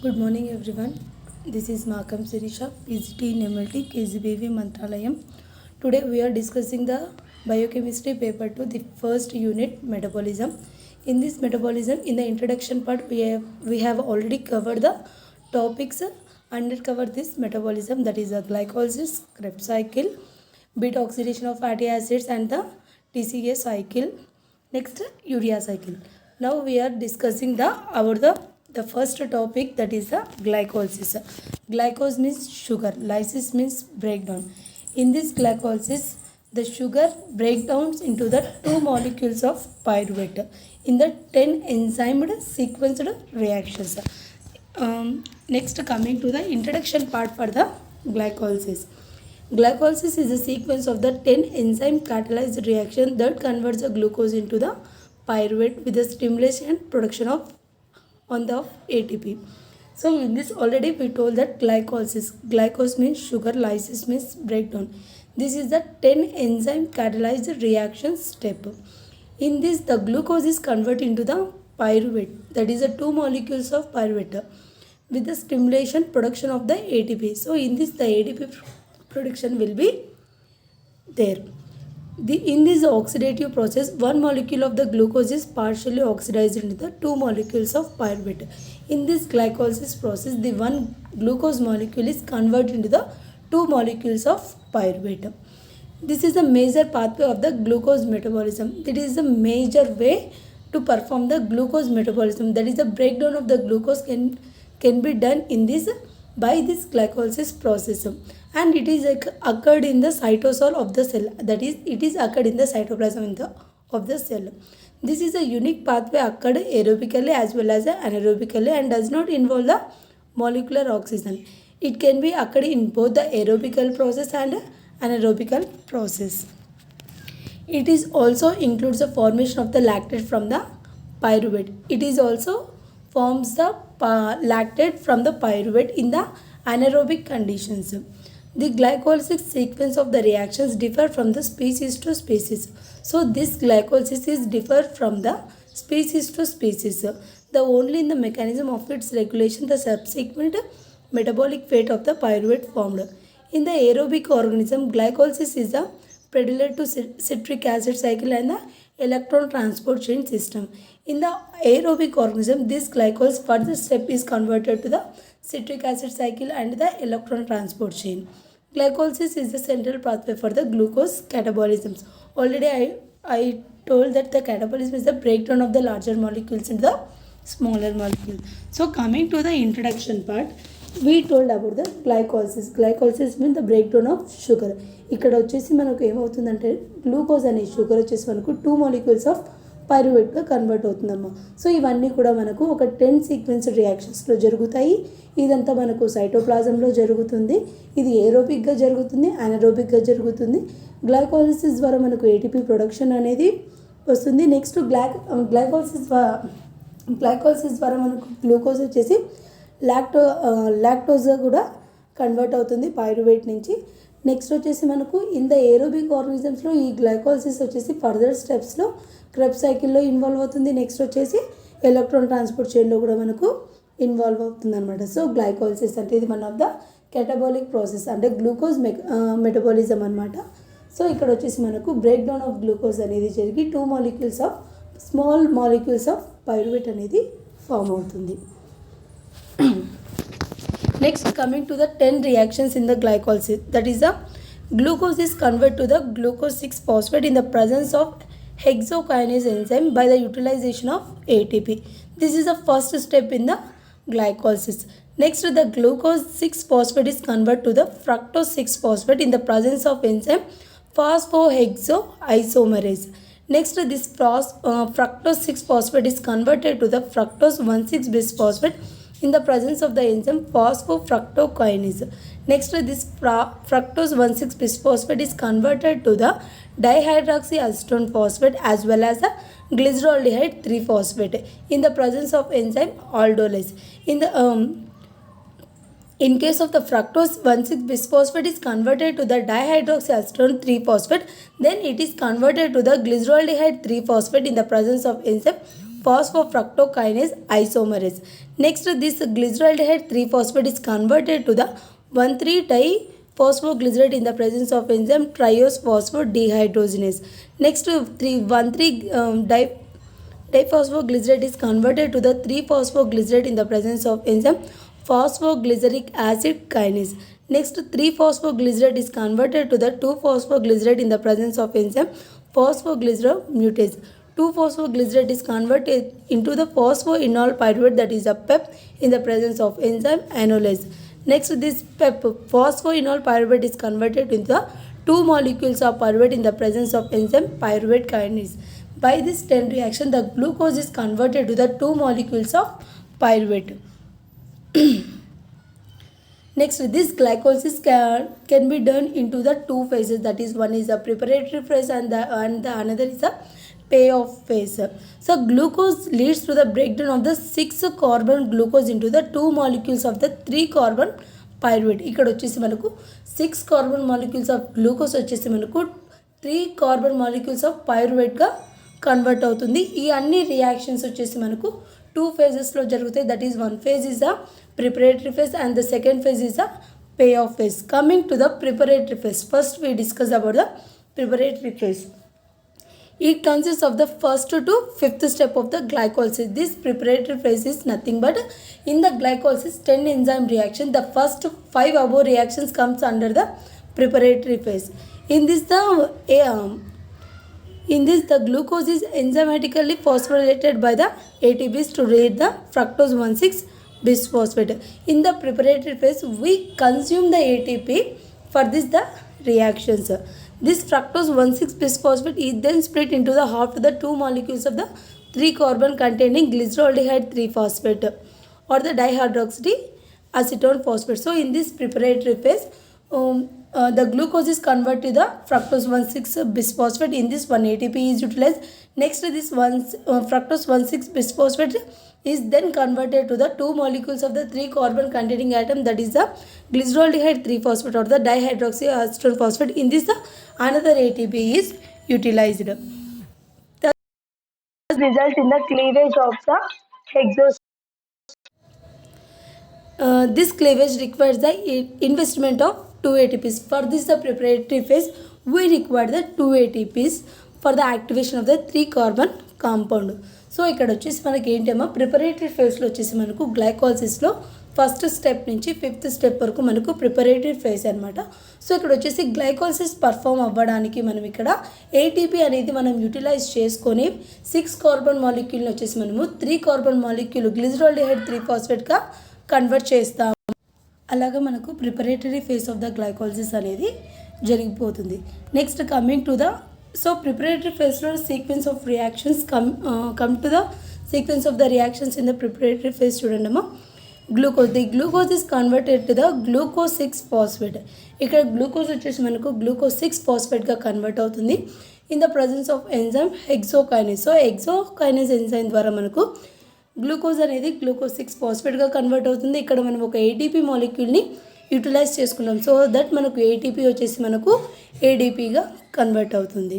Good morning, everyone. This is Makam Sirisha, PGT in MLT, KGBV Mantralayam. Today we are discussing the biochemistry paper 2, the first unit, metabolism. In this metabolism, in the introduction part, we have already covered the topics under cover this metabolism, that is the glycolysis, Krebs cycle, beta oxidation of fatty acids, and the TCA cycle. Next, urea cycle. Now we are discussing the first topic, that is the glycolysis. Glycose means sugar, lysis means breakdown. In this glycolysis, the sugar breakdowns into the two molecules of pyruvate in the 10 enzymed sequenced reactions. Next, coming to the introduction part for the glycolysis. Glycolysis is a sequence of the 10 enzyme catalyzed reaction that converts the glucose into the pyruvate with the stimulation and production of ATP. So in this already we told that glycolysis. Glycose means sugar, lysis means breakdown. This is the 10 enzyme catalyzed reaction step. In this the glucose is converted into the pyruvate, that is the two molecules of pyruvate with the stimulation production of the ATP. So in this the ATP production will be there. In this oxidative process, one molecule of the glucose is partially oxidized into the two molecules of pyruvate. In this glycolysis process, the one glucose molecule is converted into the two molecules of pyruvate. This is a major pathway of the glucose metabolism. It is a major way to perform the glucose metabolism. That is, the breakdown of the glucose can be done in this by this glycolysis process, and it is occurred in the cytosol of the cell, that is it is occurred in the cytoplasm of the cell. This is a unique pathway occurred aerobically as well as anaerobically and does not involve the molecular oxygen. It can be occurred in both the aerobical process and anaerobical process. It is also includes the formation of the lactate from the pyruvate. It is also forms the lactate from the pyruvate in the anaerobic conditions. The glycolysis sequence of the reactions differ from the species to species. So this glycolysis is differ from the species to species. The only in the mechanism of its regulation the subsequent metabolic fate of the pyruvate formed. In the aerobic organism, glycolysis is the prelude to citric acid cycle and the electron transport chain system. In the aerobic organism, this glycolysis further step is converted to the citric acid cycle and the electron transport chain. Glycolysis is the central pathway for the glucose catabolisms. Already I told that the catabolism is the breakdown of the larger molecules into the smaller molecules. So coming to the introduction part, we told about the glycolysis. Glycolysis means the breakdown of sugar. ఇక్కడ వచ్చేసి మనకు ఏమవుతుందంటే glucose అనే sugar వచ్చేసి మనకు two molecules of పైరువేట్గా convert అవుతుందమ్మా. So ఇవన్నీ కూడా మనకు ఒక 10 సీక్వెన్స్డ్ రియాక్షన్స్లో జరుగుతాయి. ఇదంతా మనకు సైటోప్లాజంలో జరుగుతుంది. ఇది ఏరోబిక్గా జరుగుతుంది, అనరోబిక్గా జరుగుతుంది. గ్లైకోలిసిస్ ద్వారా మనకు ఏటీపీ ప్రొడక్షన్ అనేది వస్తుంది. నెక్స్ట్ గ్లైకోలిసిస్ ద్వారా మనకు గ్లూకోజ్ వచ్చేసి లాక్టోజ్ కూడా కన్వర్ట్ అవుతుంది పైరువేట్ నుంచి. నెక్స్ట్ వచ్చేసి మనకు ఇన్ ద ఏరోబిక్ ఆర్గానిజమ్స్లో ఈ గ్లైకోలిసిస్ వచ్చేసి ఫర్దర్ స్టెప్స్లో క్రెబ్స్ సైకిల్లో ఇన్వాల్వ్ అవుతుంది. నెక్స్ట్ వచ్చేసి ఎలక్ట్రాన్ ట్రాన్స్పోర్ట్ చైన్లో కూడా మనకు ఇన్వాల్వ్ అవుతుంది అనమాట. సో గ్లైకోలిసిస్ అంటే ఇది one of the catabolic process, అంటే గ్లూకోజ్ మెటబాలిజం అనమాట. సో ఇక్కడ వచ్చేసి మనకు బ్రేక్ డౌన్ ఆఫ్ గ్లూకోజ్ అనేది జరిగి two molecules of small molecules of pyruvate అనేది ఫామ్ అవుతుంది. Next, coming to the 10 reactions in the glycolysis, that is the glucose is converted to the glucose 6-phosphate in the presence of hexokinase enzyme by the utilization of ATP. This is the first step in the glycolysis. Next, the glucose 6-phosphate is converted to the fructose 6-phosphate in the presence of enzyme phosphohexoisomerase. Next, this fructose 6-phosphate is converted to the fructose 1,6-bisphosphate in the presence of the enzyme phosphofructokinase. Next, this fructose 1,6-bisphosphate is converted to the dihydroxyacetone phosphate as well as the glyceraldehyde 3-phosphate in the presence of enzyme aldolase. In case of the fructose 1,6-bisphosphate is converted to the dihydroxyacetone 3-phosphate, then it is converted to the glyceraldehyde 3-phosphate in the presence of enzyme phosphofructokinase isomerase. Next, this glyceraldehyde 3-phosphate is converted to the 1,3-diphosphoglyrate in the presence of enzyme triose phosphodehydrogenase. Next, 1,3-diphosphoglycerate is converted to the 3-phosphoglycerate in the presence of enzyme phosphoglyceric acid kinase. Next, 3-phosphoglycerate is converted to the 2-phosphoglycerate in the presence of enzyme phosphoglyceromutase. 2-phosphoglycerate is converted into the phosphoenol pyruvate, that is a PEP, in the presence of enzyme enolase. Next, this PEP phosphoenol pyruvate is converted into the 2 molecules of pyruvate in the presence of enzyme pyruvate kinase. By this 10 reaction, the glucose is converted to the 2 molecules of pyruvate. Next, this glycolysis can be done into the 2 phases, that is, one is the preparatory phase and the another is the payoff phase. So glucose leads to the breakdown of the 6-carbon glucose into the 2 molecules of the 3-carbon pyruvate. ఇక్కడ వచ్చేసి మనకు 6 carbon molecules of glucose వచ్చేసి మనకు 3 carbon molecules of పైరువేట్గా convert అవుతుంది. ఈ అన్ని reactions వచ్చేసి మనకు 2 phases-లో జరుగుతాయి. That is 1 phase is the preparatory phase and the second phase is the payoff phase. Coming to the preparatory phase, first we discuss about the preparatory phase. It consists of the first to 5th step of the glycolysis. This preparatory phase is nothing but in the glycolysis 10 enzyme reaction. The first 5 above reactions comes under the preparatory phase. In this the glucose is enzymatically phosphorylated by the ATPs to create the fructose 1,6-bisphosphate. In the preparatory phase, we consume the ATP for this the reactions. This fructose 1,6-bisphosphate is then split into the half to the 2 molecules of the 3-carbon containing glyceraldehyde 3-phosphate or the dihydroxyacetone phosphate. So in this preparatory phase, the glucose is converted to the fructose 1,6-bisphosphate. In this, 1 ATP is utilized. Next, this fructose 1,6-bisphosphate is then converted to the 2 molecules of the 3-carbon containing atom, that is the glyceraldehyde 3-phosphate or the dihydroxyacetone phosphate. In this, another ATP is utilized. Thus result in the cleavage of the hexose. This cleavage requires the investment of 2 ATPs. For this, the preparatory phase, we require the 2 ATPs for the activation of the 3-carbon compound. So ఇక్కడ వచ్చేసి మనకి ఏంటేమో preparatory ఫేజ్లో వచ్చేసి మనకు గ్లైకాలసిస్లో first step నుంచి 5th step వరకు మనకు preparatory phase అనమాట. సో ఇక్కడ వచ్చేసి గ్లైకాలసిస్ పర్ఫామ్ అవ్వడానికి మనం ఇక్కడ ఏటీపీ అనేది మనం యూటిలైజ్ చేసుకొని 6 కార్బన్ మాలిక్యూల్ని వచ్చేసి మనము 3 కార్బన్ మాలిక్యూల్ గ్లిజరాల్డిహైడ్ 3-ఫాస్ఫేట్గా కన్వర్ట్ చేస్తాం. అలాగా మనకు preparatory phase of the glycolysis అనేది జరిగిపోతుంది. Next coming to the preparatory phase sequence of reactions come to the sequence of the reactions in the preparatory phase. చూడండమ్మా, the glucose is converted to the glucose 6-phosphate. ఇక్కడ glucose వచ్చేసి మనకు glucose 6-phosphate convert అవుతుంది in the presence of enzyme hexokinase. So hexokinase enzyme ద్వారా మనకు glucose అనేది glucose 6-phosphate convert అవుతుంది. ఇక్కడ మనం ఒక ఏటీపీ మాలిక్యూల్ని యూటిలైజ్ చేసుకున్నాం. సో దట్ మనకు ఏటీపీ వచ్చేసి మనకు ఏడీపీగా కన్వర్ట్ అవుతుంది.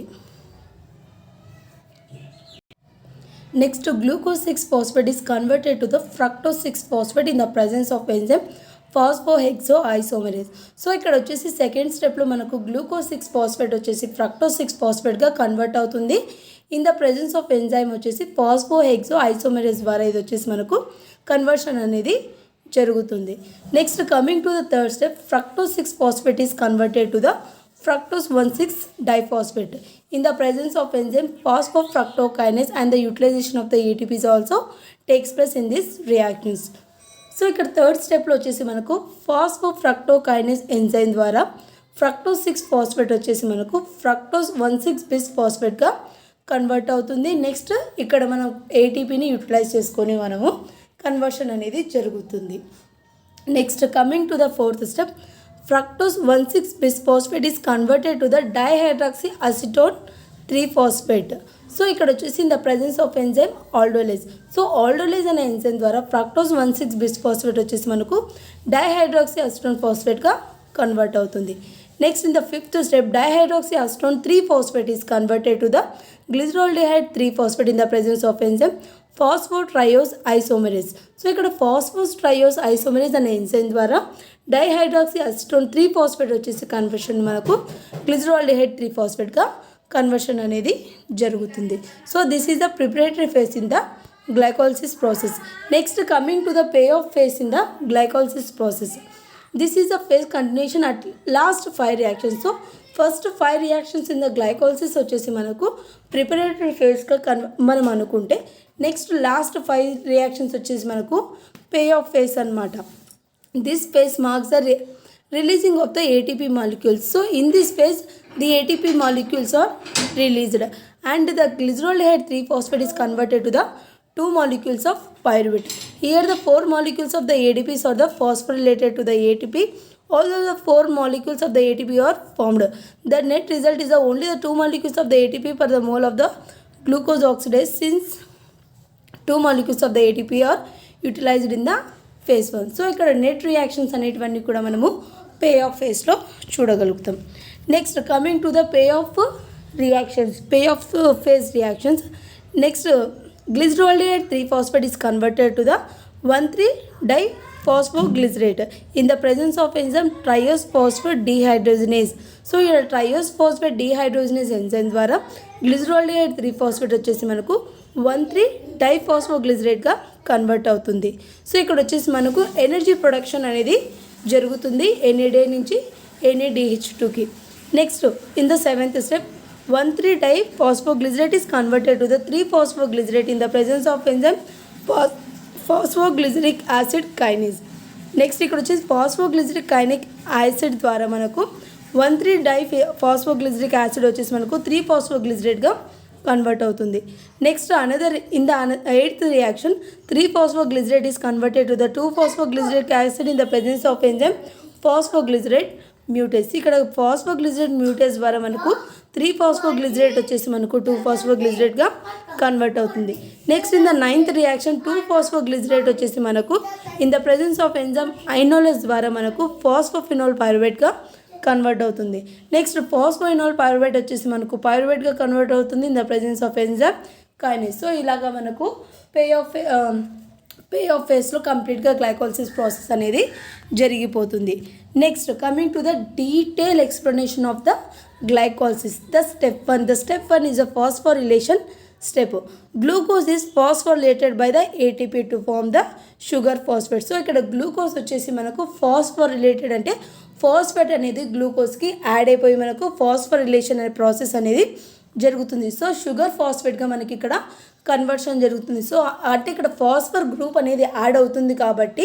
Next glucose 6-phosphate is converted to the fructose 6-phosphate in the presence of enzyme phosphohexoisomerase. So ఇక్కడ వచ్చేసి సెకండ్ స్టెప్లో మనకు గ్లూకోజ్ 6-phosphate వచ్చేసి ఫ్రక్టోస్ 6-phosphate కన్వర్ట్ అవుతుంది. In the presence of enzyme వచ్చేసి ఫాస్ఫోహెక్సోఐసోమెరేస్ ద్వారా ఇది వచ్చేసి మనకు కన్వర్షన్ అనేది జరుగుతుంది. Next coming to the third step, fructose 6-phosphate is converted to the fructose 1,6-diphosphate in the presence of enzyme phosphofructokinase and the utilization of the ATPs also takes place in these reactions. So ఇక్కడ third స్టెప్లో వచ్చేసి మనకు ఫాస్ఫోఫ్రక్టోకైనేస్ enzyme ద్వారా fructose 6-phosphate వచ్చేసి మనకు fructose 1,6-bisphosphate convert అవుతుంది. Next ఇక్కడ మనం ఏటీపీని యూటిలైజ్ చేసుకొని మనము కన్వర్షన్ అనేది జరుగుతుంది. Next coming to the fourth step, fructose 1,6-bisphosphate is converted to the dihydroxyacetone 3-phosphate. So ఇక్కడ వచ్చేసి in the presence of enzyme aldolase. So aldolase అనే ఎంజైమ్ ద్వారా ఫ్రక్టోస్ 1,6-bisphosphate వచ్చేసి మనకు డైహైడ్రాక్సీఅసిటోన్ ఫాస్ఫేట్గా కన్వర్ట్ అవుతుంది. Next in the fifth step, dihydroxyacetone 3-phosphate is converted to the glyceraldehyde 3-phosphate in the presence of enzyme phosphotriose isomerase. So ఇక్కడ phosphotriose ఐసోమెరేజ్ అనే enzyme ద్వారా dihydroxy acetone 3-ఫాస్ఫేట్ వచ్చేసి కన్వర్షన్ మనకు గ్లిజరాల్డిహైడ్ 3-ఫాస్ఫేట్గా కన్వర్షన్ అనేది జరుగుతుంది. So this is the preparatory phase in the glycolysis process. Next, coming to the payoff phase in the glycolysis process. This is the phase continuation at last 5 reactions. So first 5 reactions in the glycolysis వచ్చేసి మనకు preparatory ఫేజ్గా మనం అనుకుంటే next last 5 reactions వచ్చేసి మనకు pay off phase అనమాట. This phase marks the releasing of the ATP molecules. So in this phase the ATP molecules are released and the glyceraldehyde 3-phosphate is converted to the 2 molecules of pyruvate. Here the 4 molecules of the ADPs are the phosphorylated to the ATP. Although the 4 molecules of the ATP are formed, the net result is only the 2 molecules of the ATP per the mole of the glucose oxidase, since 2 molecules of the ATP are utilized in the phase 1. So ఇక్కడ net reactions అనేటివన్నీ కూడా మనము pay off ఫేజ్లో చూడగలుగుతాం. Next coming to the pay off reactions, pay off phase reactions. Next glyceraldehyde 3-phosphate is converted to the 1,3-diphosphoglycerate in the presence of enzyme triose phosphate dehydrogenase. So ఇక్కడ triose phosphate డీహైడ్రోజనేస్ enzyme ద్వారా glyceraldehyde 3-phosphate వచ్చేసి మనకు 1,3-diphosphoglycerateగా convert అవుతుంది. So ఇక్కడ వచ్చేసి మనకు energy production అనేది జరుగుతుంది NAD నుంచి NADH2కి. Next in the 7th step 1,3-diphosphoglycerate is converted to the 3-phosphoglycerate in the presence of enzyme phosphoglyceric acid kinase. Next ఇక్కడ వచ్చేసి phosphoglyceric kinase యాసిడ్ ద్వారా మనకు 1,3-diphosphoglyceric యాసిడ్ వచ్చేసి మనకు 3-phosphoglycerateగా కన్వర్ట్ అవుతుంది. Next another in the 8th reaction 3-phosphoglycerate is converted to the 2-phosphoglyceric acid in the presence of enzyme phosphoglycerate mutase. ఇక్కడ phosphoglycerate mutase ద్వారా మనకు 3-phosphoglycerate వచ్చేసి మనకు 2-phosphoglycerateగా కన్వర్ట్ అవుతుంది. Next in the 9th reaction 2-phosphoglycerate వచ్చేసి మనకు in the presence of enzyme enolase ద్వారా మనకు ఫాస్ఫోఫినోల్ పైరువేట్గా కన్వర్ట్ అవుతుంది. నెక్స్ట్ ఫాస్ఫోయినోల్ పైరువేట్ వచ్చేసి మనకు పైరువేట్గా కన్వర్ట్ అవుతుంది in the presence of enzyme kinase. So ఇలాగా మనకు పే ఆఫ్ ఫేజ్లో కంప్లీట్గా గ్లైకోలిసిస్ ప్రాసెస్ అనేది జరిగిపోతుంది. Next coming to the detail explanation of the glycolysis. The step 1 is a phosphorylation step. Glucose is phosphorylated by the ATP to form the sugar phosphate. So ఇక్కడ glucose వచ్చేసి మనకు ఫాస్ఫోరిలేటెడ్ అంటే phosphate అనేది గ్లూకోజ్కి add అయిపోయి మనకు phosphorylation అనే process అనేది జరుగుతుంది. సో షుగర్ ఫాస్ఫేట్గా మనకి ఇక్కడ కన్వర్షన్ జరుగుతుంది. సో అంటే ఇక్కడ ఫాస్ఫర్ గ్రూప్ అనేది యాడ్ అవుతుంది కాబట్టి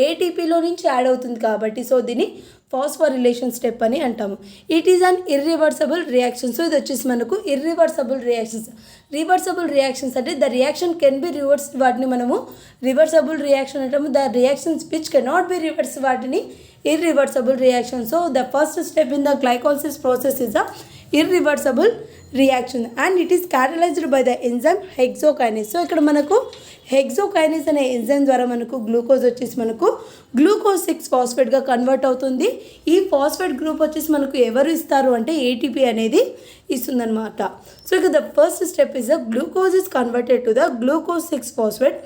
ఏటీపీలో నుంచి యాడ్ అవుతుంది కాబట్టి సో దీన్ని ఫాస్ఫోరిలేషన్ స్టెప్ అని అంటాము. It is an irreversible reaction. So ఇది వచ్చేసి మనకు ఇర్రివర్సబుల్ రియాక్షన్స్. రివర్సబుల్ రియాక్షన్స్ అంటే the reaction can be reverse, వాటిని మనము రివర్సబుల్ రియాక్షన్ అంటాము. The reactions which cannot be reverse, వాటిని irreversible reaction. So the first step in the glycolysis process is a irreversible reaction and it is catalyzed by the enzyme hexokinase. So ఇక్కడ మనకు hexokinase అనే enzyme ద్వారా మనకు glucose వచ్చేసి మనకు glucose 6-phosphate convert అవుతుంది. ఈ ఫాస్ఫేట్ గ్రూప్ వచ్చేసి మనకు ఎవరు ఇస్తారు అంటే ఏటీపీ అనేది ఇస్తుందన్నమాట. సో ఇక the first step is the glucose is converted to the glucose 6-phosphate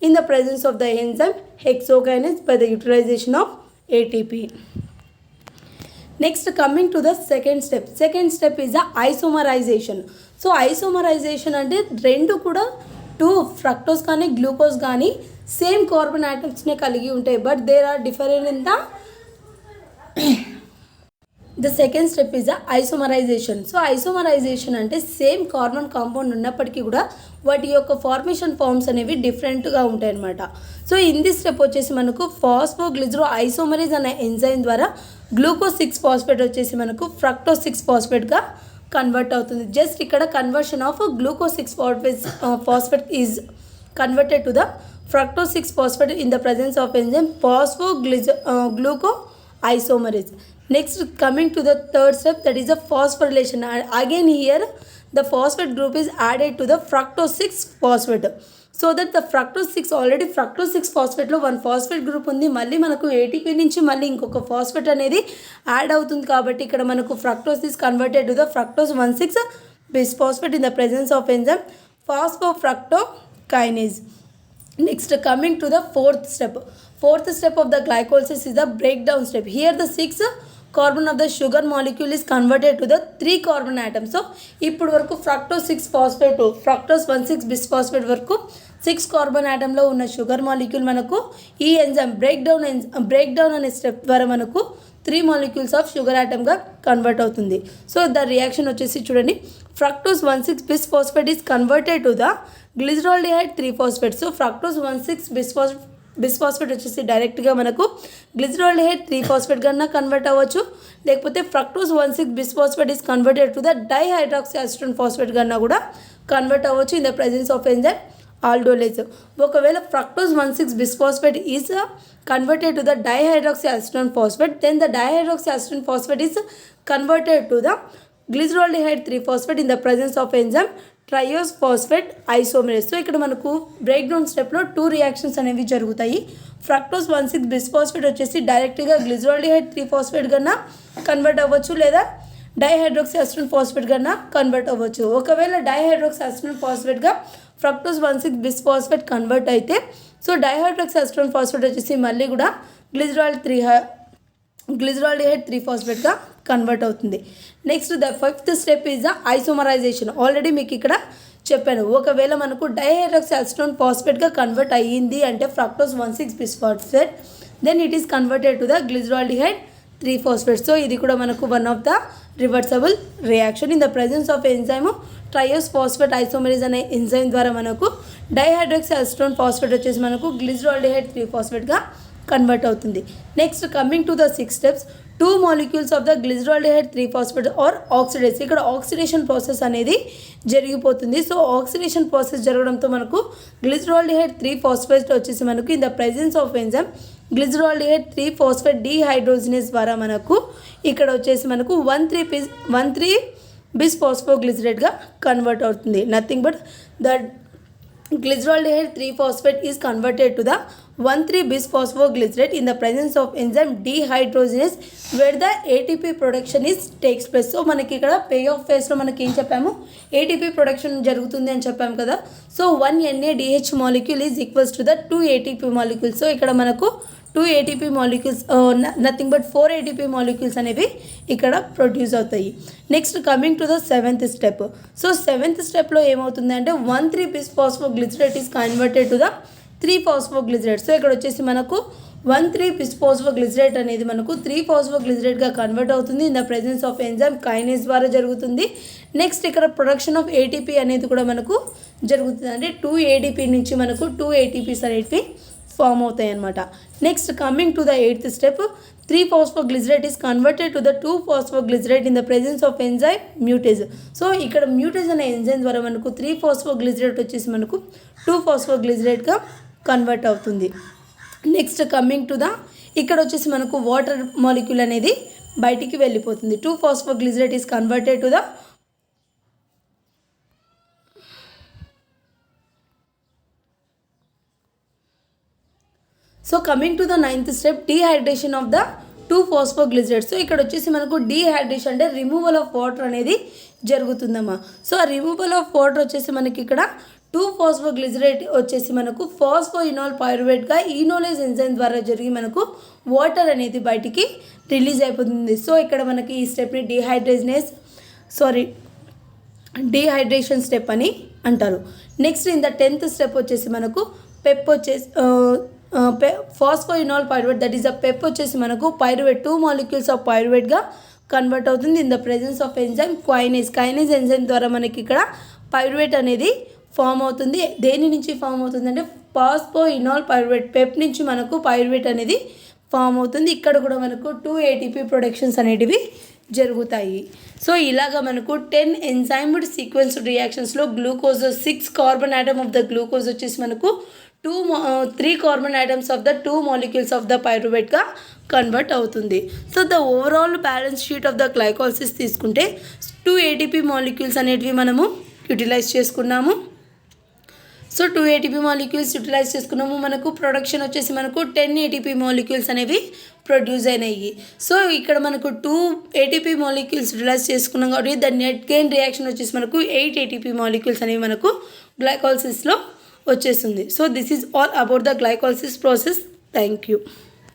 in the presence of the enzyme hexokinase by the utilization of ATP. Next coming to the second step is the isomerization. So isomerization అంటే రెండు కూడా 2 fructose కానీ glucose కానీ same carbon ఆటమ్స్నే కలిగి ఉంటాయి, but there are different in the second step is the isomerization. So isomerization అంటే same carbon compound ఉన్నప్పటికీ కూడా వాటి యొక్క ఫార్మేషన్ ఫార్మ్స్ అనేవి డిఫరెంట్గా ఉంటాయి అన్నమాట. సో ఇన్ దిస్ స్టెప్ వచ్చేసి మనకు ఫాస్ఫోగ్లిజరో ఐసోమరేజ్ అనే ఎంజైమ్ ద్వారా గ్లూకోజ్ 6-phosphate వచ్చేసి మనకు ఫ్రక్టోజ్ 6-phosphateగా కన్వర్ట్ అవుతుంది. జస్ట్ ఇక్కడ conversion of glucose 6-phosphate is converted to the fructose 6-phosphate in the presence of enzyme గ్లూకో isomerase. Next coming to the third step, that is the phosphorylation. Again here the phosphate group is added to the fructose 6-phosphate. So that the fructose 6 already fructose 6-phosphate 1 phosphate group ఉంది, మళ్ళీ మనకు ATP నుంచి మళ్ళీ ఇంకొక phosphate అనేది add అవుతుంది కాబట్టి ఇక్కడ మనకు fructose is converted to the fructose 1,6-bisphosphate in the presence of enzyme phosphofructo kinase. Next, coming to the fourth step. Fourth step of the glycolysis is the breakdown step. Here the 6 carbon of the sugar molecule is converted to the 3 carbon atoms. So ఇప్పుడు వరకు fructose 6 phosphate fructose 1,6 bisphosphate వరకు 6 carbon ఆటంలో ఉన్న sugar molecule మనకు ఈ enzyme breakdown అనే step ద్వారా మనకు 3 molecules of sugar ఆటమ్గా కన్వర్ట్ అవుతుంది. సో ద రియాక్షన్ వచ్చేసి చూడండి, fructose 1,6 bisphosphate is converted to the glyceraldehyde three phosphate. So fructose 1,6 bisphosphate వచ్చేసి డైరెక్ట్గా మనకు గ్లిజరాల్డిహైడ్ 3-ఫాస్ఫేట్ కన్నా కన్వర్ట్ అవ్వచ్చు, లేకపోతే fructose 1,6 bisphosphate is converted to the dihydroxy acetone phosphate కన్నా కూడా కన్వర్ట్ అవ్వచ్చు in the presence of enzyme aldolase. ఒకవేళ fructose 1,6 bisphosphate is converted to the dihydroxy acetone phosphate, then the dihydroxy acetone phosphate is converted to the glyceraldehyde 3-phosphate in the presence of enzyme triose phosphate isomerase. So ఇక్కడ మనకు break down స్టెప్లో 2 reactions అనేవి జరుగుతాయి. Fructose 1,6 bisphosphate వచ్చేసి డైరెక్ట్గా glyceraldehyde three phosphate కన్నా convert అవ్వచ్చు, లేదా డైహైడ్రాక్సీ అసిటోన్ ఫాస్ఫేట్ కన్నా కన్వర్ట్ అవ్వచ్చు. ఒకవేళ డైహైడ్రాక్సీ అసిటోన్ ఫాస్ఫేట్గా ఫ్రక్టోజ్ 1,6 బిస్ఫాస్ఫేట్ కన్వర్ట్ అయితే సో డైహైడ్రాక్సీ అసిటోన్ ఫాస్ఫేట్ వచ్చేసి మళ్ళీ కూడా గ్లిజరాల్డిహైడ్ 3-ఫాస్ఫేట్గా కన్వర్ట్ అవుతుంది. Next the 5th step is the isomerization. Already మీకు ఇక్కడ చెప్పాను, ఒకవేళ మనకు డైహైడ్రాక్సీ అసిటోన్ ఫాస్ఫేట్గా కన్వర్ట్ అయ్యింది అంటే fructose 1,6 bisphosphate, then it is converted to the glyceraldehyde three phosphate. So ఇది కూడా మనకు one of the reversible reaction in the presence of enzyme triose phosphate isomerase అనే ఎంజైమ్ ద్వారా మనకు డైహైడ్రాక్సీ అసిటోన్ ఫాస్ఫేట్ వచ్చేసి మనకు గ్లిజరాల్డిహైడ్ 3-ఫాస్ఫేట్గా కన్వర్ట్ అవుతుంది. Next coming to the 6 steps, 2 molecules of the glyceraldehyde three phosphate are oxidase. ఇక్కడ oxidation process అనేది జరిగిపోతుంది. సో ఆక్సిడేషన్ ప్రాసెస్ జరగడంతో మనకు గ్లిజరాల్డిహైడ్ 3-ఫాస్ఫేట్ వచ్చేసి మనకు in the presence of enzyme glyceraldehyde three phosphate dehydrogenase ద్వారా మనకు ఇక్కడ వచ్చేసి మనకు 1,3 బిస్ఫాస్ఫోగ్లిజరేట్గా కన్వర్ట్ అవుతుంది. Nothing but the glyceraldehyde 3-phosphate is converted to the 1,3 bisphosphoglycerate in the presence of enzyme dehydrogenase where the ATP production is takes place. So మనకి ఇక్కడ pay of ఫేస్లో మనకి ఏం చెప్పాము, ATP ప్రొడక్షన్ జరుగుతుంది అని చెప్పాము కదా. So 1 NADH molecule is equals to the 2 ATP molecules. So ఇక్కడ మనకు 2 ATP molecules nothing but 4 ATP molecules అనేవి ఇక్కడ ప్రొడ్యూస్ అవుతాయి. Next coming to the 7th step. So 7th స్టెప్లో ఏమవుతుంది అంటే 1,3 bisphosphoglycerate is converted to the three phosphoglycerate. So ఇక్కడ వచ్చేసి మనకు 1,3 బిస్ఫాస్ఫోగ్లిజరేట్ అనేది మనకు 3-ఫాస్ఫోగ్లిజరేట్గా కన్వర్ట్ అవుతుంది in the presence of enzyme kinase ద్వారా జరుగుతుంది. నెక్స్ట్ ఇక్కడ ప్రొడక్షన్ ఆఫ్ ATP అనేది కూడా మనకు జరుగుతుంది. అంటే 2 ADP నుంచి మనకు 2 ATPs అనేవి ఫామ్ అవుతాయి అన్నమాట. Next coming to the 8th step, three phosphoglycerate is converted to the two phosphoglycerate in the presence of enzyme mutase. So ఇక్కడ మ్యూటేజ్ అనే ఎంజైమ్ ద్వారా మనకు 3-ఫాస్ఫోగ్లిజరేట్ వచ్చేసి మనకు 2-ఫాస్ఫోగ్లిజరేట్గా కన్వర్ట్ అవుతుంది. నెక్స్ట్ కమింగ్ టు ద ఇక్కడ వచ్చేసి మనకు వాటర్ మాలిక్యూల్ అనేది బయటికి వెళ్ళిపోతుంది. Two phosphoglycerate is converted to the so coming to the 9th step, dehydration of the two phosphoglycerate. So ఇక్కడ వచ్చేసి మనకు డీహైడ్రేషన్ అంటే రిమూవల్ ఆఫ్ వాటర్ అనేది జరుగుతుందమ్మా. సో ఆ రిమూవల్ ఆఫ్ వాటర్ వచ్చేసి మనకి ఇక్కడ 2-ఫాస్ఫోగ్లిజరేట్ వచ్చేసి మనకు ఫాస్ఫోఇనాల్ పైరువేట్గా ఈనోలేజ్ ఎంజైమ్ ద్వారా జరిగి మనకు వాటర్ అనేది బయటికి రిలీజ్ అయిపోతుంది. సో ఇక్కడ మనకి ఈ స్టెప్ని డీహైడ్రేషన్ స్టెప్ అని అంటారు. Next in the 10th step వచ్చేసి మనకు పెప్ వచ్చేసి phosphoenol pyruvate, that is the PEP వచ్చేసి మనకు పైరువేట్ 2 మాలిక్యూల్స్ ఆఫ్ పైరువేట్గా కన్వర్ట్ అవుతుంది in the presence of enzyme kinase enzyme ద్వారా మనకి ఇక్కడ పైరువేట్ అనేది ఫామ్ అవుతుంది. దేని నుంచి ఫామ్ అవుతుంది అంటే ఫాస్ఫోఇనాల్ పైరువేట్ పెప్ నుంచి మనకు పైరువేట్ అనేది ఫామ్ అవుతుంది. ఇక్కడ కూడా మనకు 2 ATP ప్రొడక్షన్స్ అనేటివి జరుగుతాయి. సో ఇలాగా మనకు 10 ఎంజైమ్డ్ సీక్వెన్స్డ్ రియాక్షన్స్లో glucose 6 carbon atom of the glucose వచ్చేసి మనకు 3 carbon atoms of the 2 molecules of the పైరువేట్గా కన్వర్ట్ అవుతుంది. So the overall balance sheet of the glycolysis తీసుకుంటే 2 ATP మాలిక్యూల్స్ అనేటివి మనము యూటిలైజ్ చేసుకున్నాము. సో 2 ATP మాలిక్యూల్స్ యూటిలైజ్ చేసుకున్నాము. మనకు ప్రొడక్షన్ వచ్చేసి మనకు 10 ATP మాలిక్యూల్స్ అనేవి ప్రొడ్యూస్ అయినాయి. సో ఇక్కడ మనకు 2 ATP మాలిక్యూల్స్ యూటిలైజ్ చేసుకున్నాం కాబట్టి ద నెట్ గెయిన్ రియాక్షన్ వచ్చేసి మనకు 8 ATP మాలిక్యూల్స్ అనేవి మనకు గ్లైకాలసిస్లో వచ్చేస్తుంది. So this is all about the glycolysis process. Thank you.